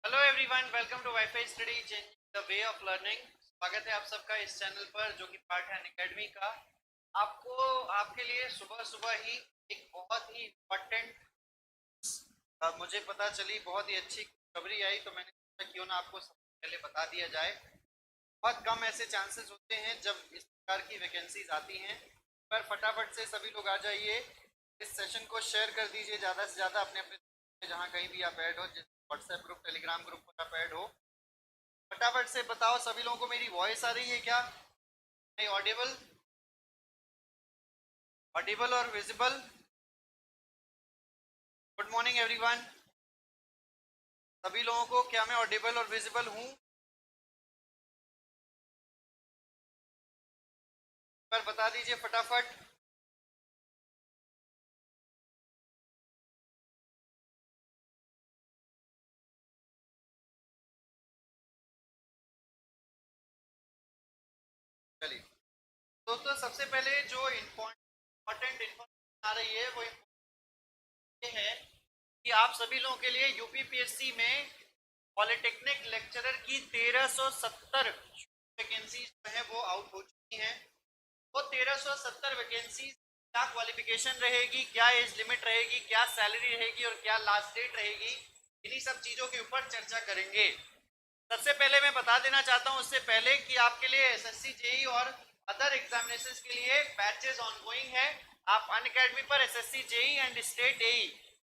Hello everyone, welcome to WiFi study changing the way of learning. स्वागत है आप सबका इस चैनल पर जो कि पार्ट है अकेडमी का। आपको आपके लिए सुबह सुबह ही एक बहुत ही इम्पोर्टेंट मुझे पता चली, बहुत ही अच्छी खबरी आई, तो मैंने सोचा क्यों ना आपको सबसे पहले बता दिया जाए। बहुत कम ऐसे चांसेस होते हैं जब इस प्रकार की वैकेंसीज आती हैं, पर फटाफट से सभी लोग आ जाइए। इस सेशन को शेयर कर दीजिए ज़्यादा से ज़्यादा अपने अपने जहाँ कहीं भी आप ऐड हो, जिस व्हाट्सएप ग्रुप टेलीग्राम ग्रुप पर आप ऐड हो। फटाफट से बताओ सभी लोगों को मेरी वॉइस आ रही है क्या? मैं ऑडिबल ऑडिबल और विजिबल? Good morning everyone. सभी लोगों को क्या मैं ऑडिबल और विजिबल हूँ? पर बता दीजिए फटाफट। चलिए, दोस्तों सबसे पहले जो इम्पोर्टेंट इन्फॉर्मेशन आ रही है वो ये है कि आप सभी लोगों के लिए यूपीपीएससी में पॉलिटेक्निक लेक्चरर की 1370 वैकेंसी जो है वो आउट हो चुकी हैं। वो 1370 वैकेंसी, क्या क्वालिफिकेशन रहेगी, क्या एज लिमिट रहेगी, क्या सैलरी रहेगी और क्या लास्ट डेट रहेगी, इन्हीं सब चीज़ों के ऊपर चर्चा करेंगे। सबसे पहले मैं बता देना चाहता हूं उससे पहले कि आपके लिए एसएससी जेई और अदर एग्जामिनेशंस के लिए बैचेस ऑनगोइंग है। आप अनअकैडमी पर एसएससी जेई एंड स्टेट एई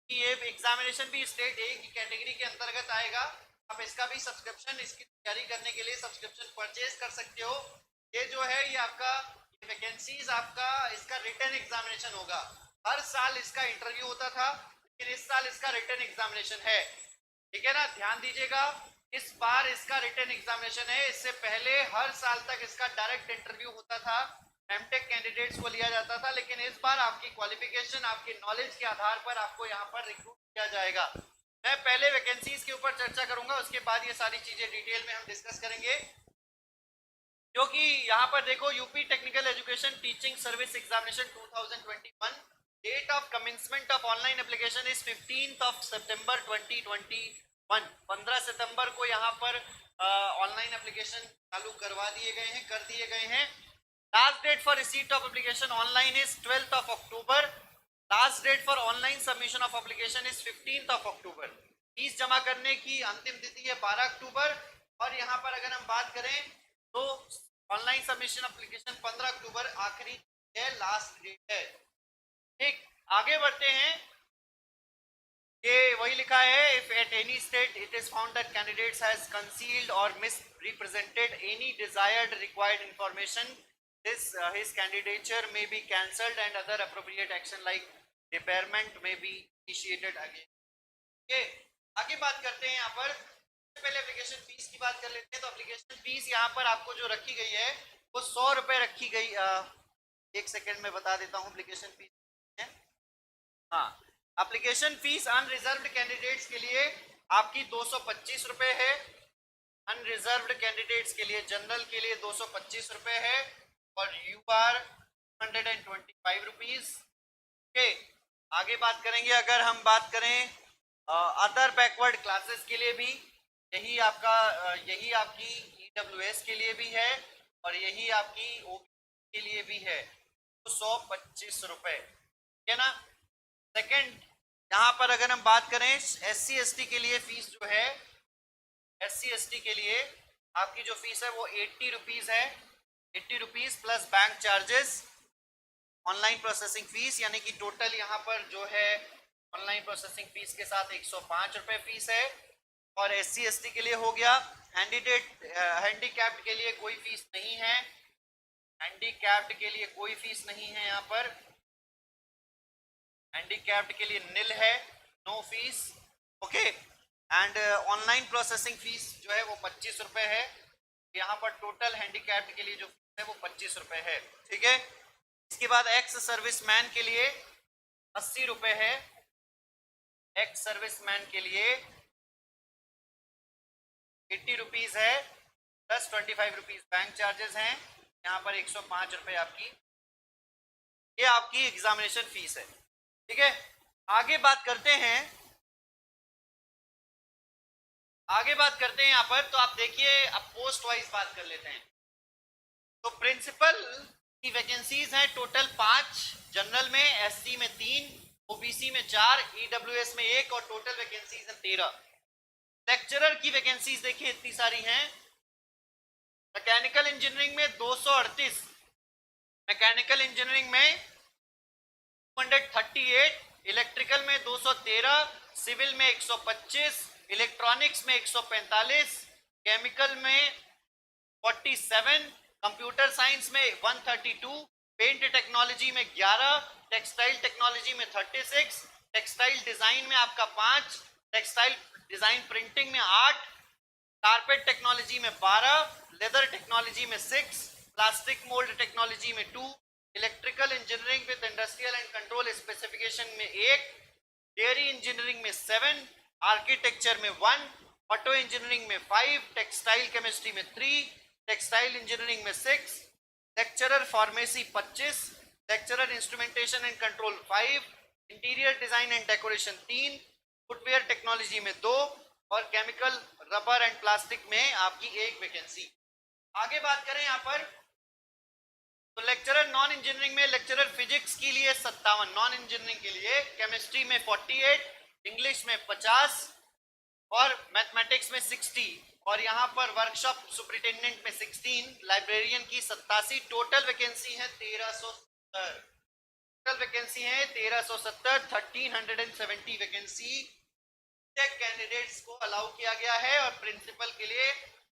की ये एग्जामिनेशन भी स्टेट एई की कैटेगरी के अंतर्गत आएगा। आप इसका भी सब्सक्रिप्शन, इसकी तैयारी करने के लिए सब्सक्रिप्शन परचेज कर सकते हो। ये जो है ये आपका वैकेंसीज, आपका इसका रिटर्न एग्जामिनेशन होगा। हर साल इसका इंटरव्यू होता था, लेकिन इस साल इसका रिटर्न एग्जामिनेशन है। ठीक है ना, ध्यान दीजिएगा। इस बार इसका रिटर्न एग्जामिनेशन है। इससे पहले हर साल तक इसका डायरेक्ट इंटरव्यू होता था, एमटेक कैंडिडेट्स को लिया जाता था, लेकिन इस बार आपकी क्वालिफिकेशन, आपकी नॉलेज के आधार पर आपको यहाँ पर रिक्रूट किया जाएगा। मैं पहले वैकेंसीज के ऊपर चर्चा करूंगा, उसके बाद ये सारी चीजें डिटेल में हम डिस्कस करेंगे। क्योंकि यहाँ पर देखो, UP technical education teaching service examination 2021, date of commencement of online application is 15 सितंबर 2021। 15 सितंबर को यहाँ पर ऑनलाइन एप्लीकेशन चालू करवा दिए गए हैं, कर दिए गए हैं। Last date for receipt of application online is 12 अक्टूबर। Last date for online submission of application is 15 अक्टूबर। फीस जमा करने की अंतिम तिथि है 12 अक्टूबर। और यहाँ पर अगर हम बात करें तो ऑनलाइन सबमिशन एप्लीकेशन 15 अक्टूबर आखिरी है, लास्ट डेट है। ठीक, आगे बढ़ते हैं। ये वही लिखा है, if at any state it is found that candidates has concealed और misrepresented any desired required information, this his candidature may be cancelled and other appropriate action like debarment may be initiated again। Okay, आगे बात करते हैं। यहाँ पर पहले application fees की बात कर लेते हैं। तो एप्लीकेशन फीस यहाँ पर आपको जो रखी गई है वो 100 रुपये रखी गई। एक सेकेंड में बता देता हूँ एप्लीकेशन फीस है। हाँ, एप्लीकेशन फीस अनरिजर्व्ड कैंडिडेट्स के लिए आपकी 225 रुपये है। अनरिजर्व्ड कैंडिडेट्स के लिए, जनरल के लिए 225 रुपये है और यू आर 125 रुपीज। ओके, आगे बात करेंगे। अगर हम बात करें अदर बैकवर्ड क्लासेस के लिए भी यही आपका यही आपकी ईडब्ल्यूएस के लिए भी है और यही आपकी ओबीसी के लिए भी है। 225 रुपये, ठीक है ना। सेकंड, यहाँ पर अगर हम बात करें एससी एसटी के लिए फीस जो है, एससी एसटी के लिए आपकी जो फीस है वो 80 रुपीज है। 80 rupees plus bank charges, online processing fees, यानी कि टोटल यहाँ पर जो है ऑनलाइन प्रोसेसिंग फीस के साथ 105 रुपये फीस है। और एससी एसटी के लिए हो गया। हैंडीकैप्ड के लिए कोई फीस नहीं है। हैंडीकैप्ड के लिए कोई फीस नहीं है यहाँ पर। हैंडीकैप्ड के लिए निल है, no fees. Okay, and online processing fees जो है वो 25 रुपये है। यहाँ पर टोटल हैंडीकैप्ड के लिए जो फीस है वो 25 रुपये है। ठीक है, इसके बाद एक्स सर्विसमैन के लिए 80 रुपये है। एक्स सर्विसमैन के लिए 80 रुपीज है प्लस 25 रुपीज बैंक चार्जेस हैं। यहाँ पर 105 रुपये आपकी, ये आपकी एग्जामिनेशन फीस है। ठीक है, आगे बात करते हैं। आगे बात करते हैं यहाँ पर, तो आप देखिए अब पोस्ट वाइज बात कर लेते हैं। तो प्रिंसिपल की वैकेंसीज हैं टोटल 5, जनरल में, एससी में 3, ओबीसी में 4, ईडब्ल्यूएस में 1 और टोटल वैकेंसीज हैं 13। लेक्चरर की वैकेंसीज देखिए इतनी सारी हैं। मैकेनिकल इंजीनियरिंग में 238, मैकेनिकल इंजीनियरिंग में 238, इलेक्ट्रिकल में 213, सिविल में 125, इलेक्ट्रॉनिक्स में 145, केमिकल में 47, कंप्यूटर साइंस में 132, पेंट टेक्नोलॉजी में 11, टेक्सटाइल टेक्नोलॉजी में 36, टेक्सटाइल डिजाइन में आपका 5, टेक्सटाइल डिजाइन प्रिंटिंग में 8, कारपेट टेक्नोलॉजी में 12, लेदर टेक्नोलॉजी में 6, प्लास्टिक मोल्ड टेक्नोलॉजी में 2, electrical engineering with industrial and control specification में 1, डेयरी इंजीनियरिंग में 7, आर्किटेक्चर में 1, ऑटो इंजीनियरिंग में 5, टेक्सटाइल केमिस्ट्री में 3, टेक्सटाइल इंजीनियरिंग में 6, lecturer pharmacy 25, lecturer instrumentation and control 5, interior design and decoration 3, footwear technology में 2 और chemical, rubber and plastic में आपकी 1 वैकेंसी। आगे बात करें यहाँ पर, तो लेक्चरर नॉन इंजीनियरिंग में लेक्चरर फिजिक्स के लिए 57, नॉन इंजीनियरिंग के लिए, केमिस्ट्री में 48, इंग्लिश में 50 और मैथमेटिक्स में 60 और यहाँ पर वर्कशॉप सुपरिटेंडेंट में 16, लाइब्रेरियन की 87, टोटल वैकेंसी है 1370, टोटल वैकेंसी है 1370, 1370 वैकेंसी कैंडिडेट्स को अलाउ किया गया है। और प्रिंसिपल के लिए,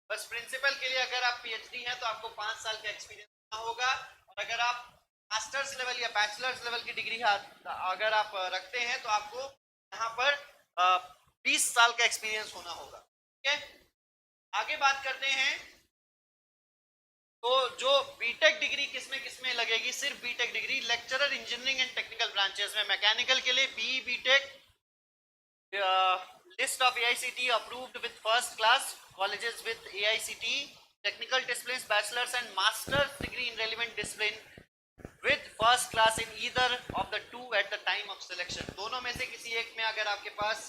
बस प्रिंसिपल के लिए अगर आप पीएचडी हैं तो आपको 5 साल का एक्सपीरियंस होगा और अगर आप मास्टर्स लेवल या बैचलर्स लेवल की डिग्री अगर आप रखते हैं तो आपको यहाँ पर 20 साल का एक्सपीरियंस होना होगा। ठीक है, आगे बात करते हैं। तो जो बीटेक डिग्री किसमें लगेगी, सिर्फ BTech degree lecturer engineering and technical branches में, मैकेनिकल के लिए BE BTech, list of AICTE approved with first class colleges with AICTE, technical disciplines bachelor's and master's degree in relevant discipline with first class in either of the two at the time of selection। दोनों में से किसी एक में अगर आपके पास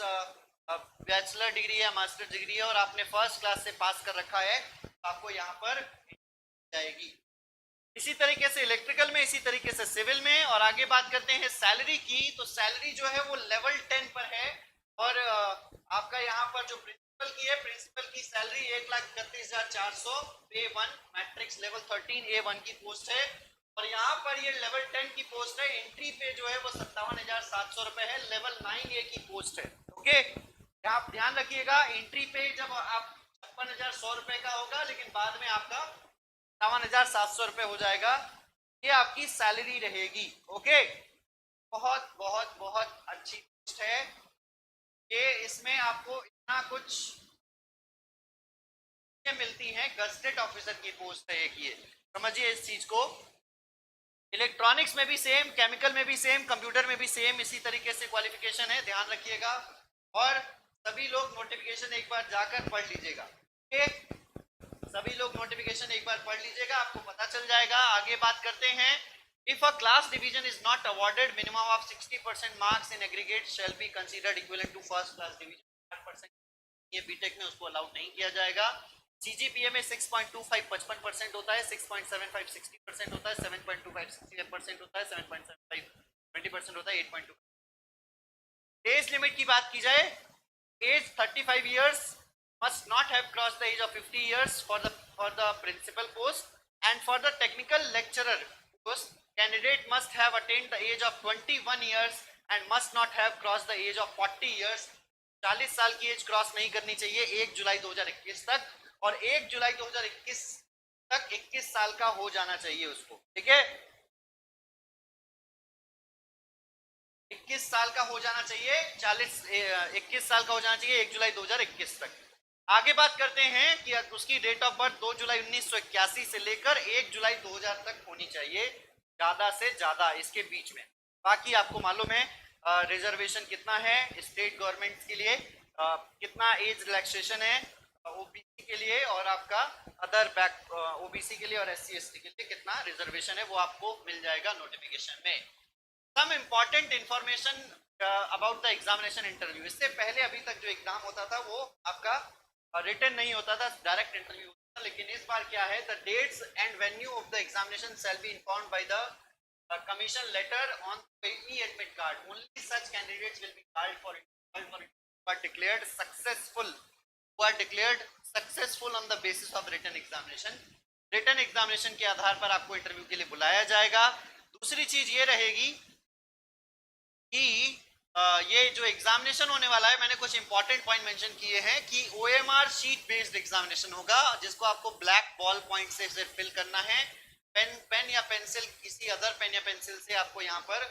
bachelor degree या master degree है और आपने फर्स्ट क्लास से पास कर रखा है तो आपको यहाँ पर जाएगी। इसी तरीके से इलेक्ट्रिकल में, इसी तरीके से सिविल में। और आगे बात करते हैं सैलरी की, तो सैलरी जो है वो लेवल 10 पर है और आपका यहाँ पर जो प्रिंसिपल की है, प्रिंसिपल की salary 1,31,400, A1 matrix level 13 A1 की पोस्ट है और यहाँ पर ये लेवल 10 की पोस्ट है। एंट्री पे जो है वो 57,700 रुपए है, लेवल 9A की पोस्ट है। ओके, आप ध्यान रखिएगा, एंट्री पे जब आप 56,100 रुपए का होगा लेकिन बाद में आपका 57,700 रुपए हो जाएगा, ये आपकी सैलरी रहेगी। ओके, बहुत बहुत बहुत अच्छी पोस्ट है ये, इसमें आपको इतना कुछ मिलती है, गजटेड ऑफिसर की पोस्ट है एक, ये समझिए इस चीज को। इलेक्ट्रॉनिक्स में भी सेम, केमिकल में भी सेम, कंप्यूटर में भी सेम इसी तरीके से क्वालिफिकेशन है, ध्यान रखिएगा। और सभी लोग नोटिफिकेशन एक बार जाकर पढ़ लीजिएगा। ओके, सभी लोग नोटिफिकेशन एक बार पढ़ लीजिएगा, आपको पता चल जाएगा। आगे बात करते हैं। If a class division is not awarded, minimum of 60% marks in aggregate shall be considered equivalent to first class division। 8% ये बीटेक में उसको अलाउड नहीं किया जाएगा। सीजीपीए में 6.25 55% होता है, 6.75 60% होता है, 7.25 60% होता है, 7.75 20% होता है, 8.2। एज लिमिट की बात की जाए, as 35 years must not have crossed the age of 50 years for the principal post, and for the technical lecturer post candidate must have attained the age of 21 years and must not have crossed the age of 40 years। 40 साल की as cross नहीं करनी चाहिए 1 जुलाई 2021 तक, और 1 जुलाई 2021 तक 21 साल का हो जाना चाहिए उसको। ठीक है, 21 साल का हो जाना चाहिए, 21 साल का हो जाना चाहिए 1 जुलाई 2021 तक। आगे बात करते हैं कि उसकी डेट ऑफ बर्थ 2 जुलाई 1981 से लेकर 1 जुलाई 2000 तक होनी चाहिए, ज्यादा से ज्यादा इसके बीच में। बाकी आपको मालूम है रिजर्वेशन कितना है स्टेट गवर्नमेंट के लिए, कितना एज रिलैक्सेशन है ओबीसी के लिए और आपका अदर बैक ओबीसी के लिए और एससी एसटी के लिए कितना रिजर्वेशन है, वो आपको मिल जाएगा नोटिफिकेशन में। Some important information about the examination interview. इससे पहले अभी तक जो एग्जाम होता था वो आपका रिटन नहीं होता था, डायरेक्ट इंटरव्यू होता था। लेकिन इस बार क्या है, the dates and venue of the examination shall be informed by the commission letter on e-admit card. Only such candidates will be called for who are declared successful, on the basis of written examination. Written examination के आधार पर आपको interview के लिए बुलाया जाएगा। दूसरी चीज ये रहेगी कि ये जो एग्जामिनेशन होने वाला है, मैंने कुछ इंपॉर्टेंट पॉइंट मेंशन किए हैं कि OMR शीट बेस्ड एग्जामिनेशन होगा, जिसको आपको ब्लैक बॉल पॉइंट से सिर्फ फिल करना है। पेन या पेंसिल, किसी अदर पेन या पेंसिल से आपको यहाँ पर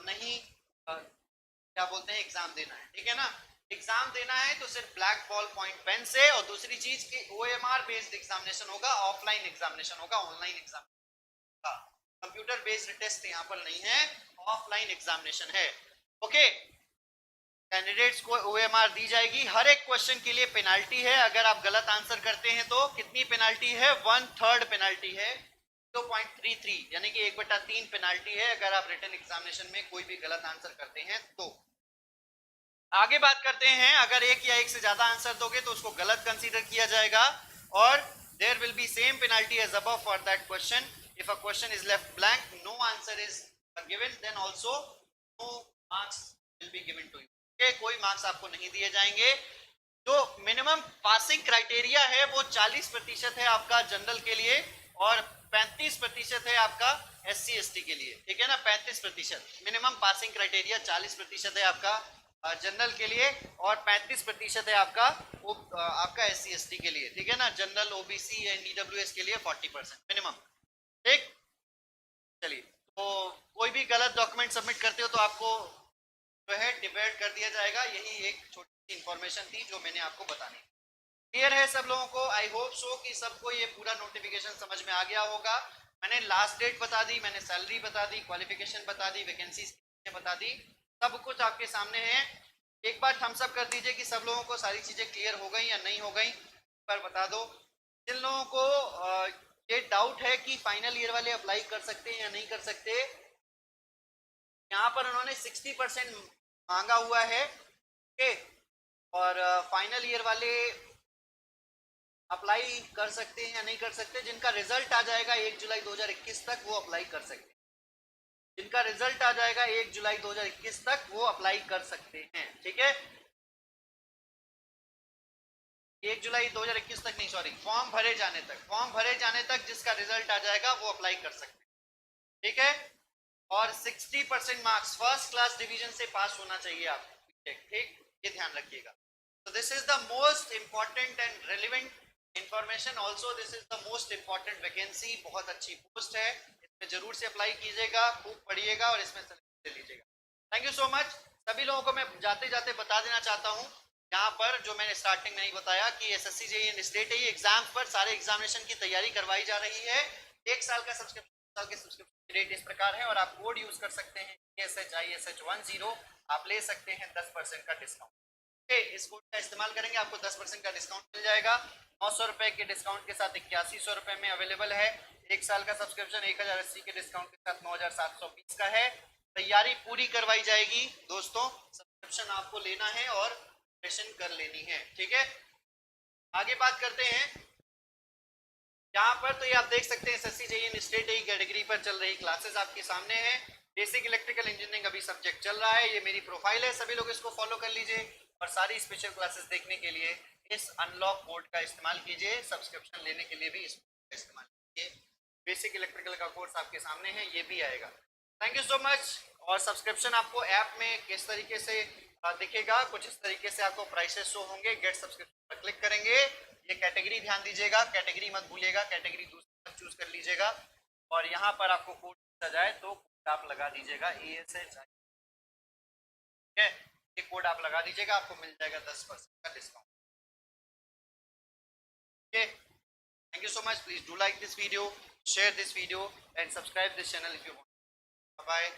नहीं क्या बोलते हैं, एग्जाम देना है। ठीक है ना, एग्जाम देना है तो सिर्फ ब्लैक बॉल पॉइंट पेन से। और दूसरी चीज कि OMR बेस्ड एग्जामिनेशन होगा, ऑफलाइन एग्जामिनेशन होगा, online examination, computer based test यहाँ पर नहीं है, ऑफलाइन एग्जामिनेशन है। ओके, कैंडिडेट्स को OMR दी जाएगी। हर एक क्वेश्चन के लिए पेनाल्टी है, अगर आप गलत आंसर करते हैं तो कितनी पेनाल्टी है, 1/3 पेनाल्टी है, 0.33 यानी कि 1/3 पेनाल्टी है अगर आप रिटन एग्जामिनेशन में कोई भी गलत आंसर करते हैं तो। आगे बात करते हैं, अगर एक या एक से ज्यादा आंसर दोगे तो उसको गलत कंसीडर किया जाएगा, और there will be same penalty as above for that question. If a question is left blank, no answer is given, then also no marks will be given to you. कोई marks आपको नहीं दिए जाएंगे। जो minimum passing criteria है वो 40% है आपका जनरल के लिए, और 35% है आपका SC/ST के लिए। ठीक है ना, 35% मिनिमम पासिंग क्राइटेरिया, 40% है आपका जनरल के लिए, और 35% है आपका आपका SC/ST के लिए। ठीक है ना, जनरल, OBC एंड EWS के लिए 40% मिनिमम। ठीक, चलिए, तो कोई भी गलत डॉक्यूमेंट सबमिट करते हो तो आपको जो है डिबेट कर दिया जाएगा। यही एक छोटी सी इंफॉर्मेशन थी जो मैंने आपको बतानी। क्लियर है सब लोगों को? आई होप सो कि सबको ये पूरा नोटिफिकेशन समझ में आ गया होगा। मैंने लास्ट डेट बता दी, मैंने सैलरी बता दी, क्वालिफिकेशन बता दी, वैकेंसीज बता दी, सब कुछ आपके सामने है। एक बार थम्स अप कर दीजिए कि सब लोगों को सारी चीजें क्लियर हो गई या नहीं हो गई, पर बता दो। जिन लोगों को ये डाउट है कि फाइनल ईयर वाले अप्लाई कर सकते हैं या नहीं कर सकते, यहाँ पर उन्होंने 60% मांगा हुआ है। ओके, और फाइनल ईयर वाले अप्लाई कर सकते हैं या नहीं कर सकते, जिनका रिजल्ट आ जाएगा 1 जुलाई 2021 तक वो अप्लाई कर सकते हैं। जिनका रिजल्ट आ जाएगा 1 जुलाई 2021 तक वो अप्लाई कर सकते हैं। ठीक है, 1 जुलाई 2021 तक नहीं, सॉरी, फॉर्म भरे जाने तक जिसका रिजल्ट आ जाएगा वो अप्लाई कर सकते हैं। ठीक है, और 60% मार्क्स फर्स्ट क्लास डिवीजन से पास होना चाहिए आपको। ठीक, ये ध्यान रखिएगा। तो this is the most important and relevant information, also this is the most important vacancy. बहुत अच्छी पोस्ट है, इसमें जरूर से अप्लाई कीजिएगा, खूब पढ़िएगा और इसमें ले लीजिएगा। Thank you so much. सभी लोगों को मैं जाते जाते बता देना चाहता हूँ यहाँ पर, जो मैंने स्टार्टिंग में नहीं बताया, कि SSC JEE and state JEE exam पर सारे एग्जामिनेशन की तैयारी करवाई जा रही है। 1 साल का सब्सक्रिप्शन रेट इस प्रकार है, और आप कोड यूज कर सकते हैं SHISH10, आप ले सकते हैं 10% का डिस्काउंट। इस कोड का इस्तेमाल करेंगे आपको 10% का डिस्काउंट मिल जाएगा। 900 रुपए के डिस्काउंट के साथ 8100 रुपए में अवेलेबल है। 1 साल का सब्सक्रिप्शन 1080 के डिस्काउंट के साथ 9720 का है। तैयारी पूरी करवाई जाएगी दोस्तों, सब्सक्रिप्शन आपको लेना है और प्रिपरेशन कर लेनी है। ठीक है, आगे बात करते हैं। यहाँ पर तो ये आप देख सकते हैं SSC JEE state JEE category पर चल रही क्लासेस आपके सामने है। बेसिक इलेक्ट्रिकल इंजीनियरिंग अभी सब्जेक्ट चल रहा है, ये मेरी प्रोफाइल है, सभी लोग इसको फॉलो कर लीजिए। और सारी स्पेशल क्लासेस देखने के लिए इस अनलॉक कोड का इस्तेमाल कीजिए, सब्सक्रिप्शन लेने के लिए भी इस कोड का इस्तेमाल कीजिए। बेसिक इलेक्ट्रिकल का कोर्स आपके सामने है, ये भी आएगा। Thank you so much. और सब्सक्रिप्शन आपको ऐप में किस तरीके से दिखेगा, कुछ इस तरीके से आपको प्राइसेस शो होंगे। गेट सब्सक्रिप्शन पर क्लिक करेंगे, ये कैटेगरी ध्यान दीजिएगा, कैटेगरी मत भूलिएगा, कैटेगरी दूसरा चूज कर लीजिएगा। और यहाँ पर आपको कोड पूछा जाए तो आप लगा दीजिएगा ASH, ठीक है, ये कोड आप लगा दीजिएगा, आपको मिल जाएगा 10% का discount. Okay, thank you so much. Please do like this video, share this video and subscribe this channel if you want. Bye bye.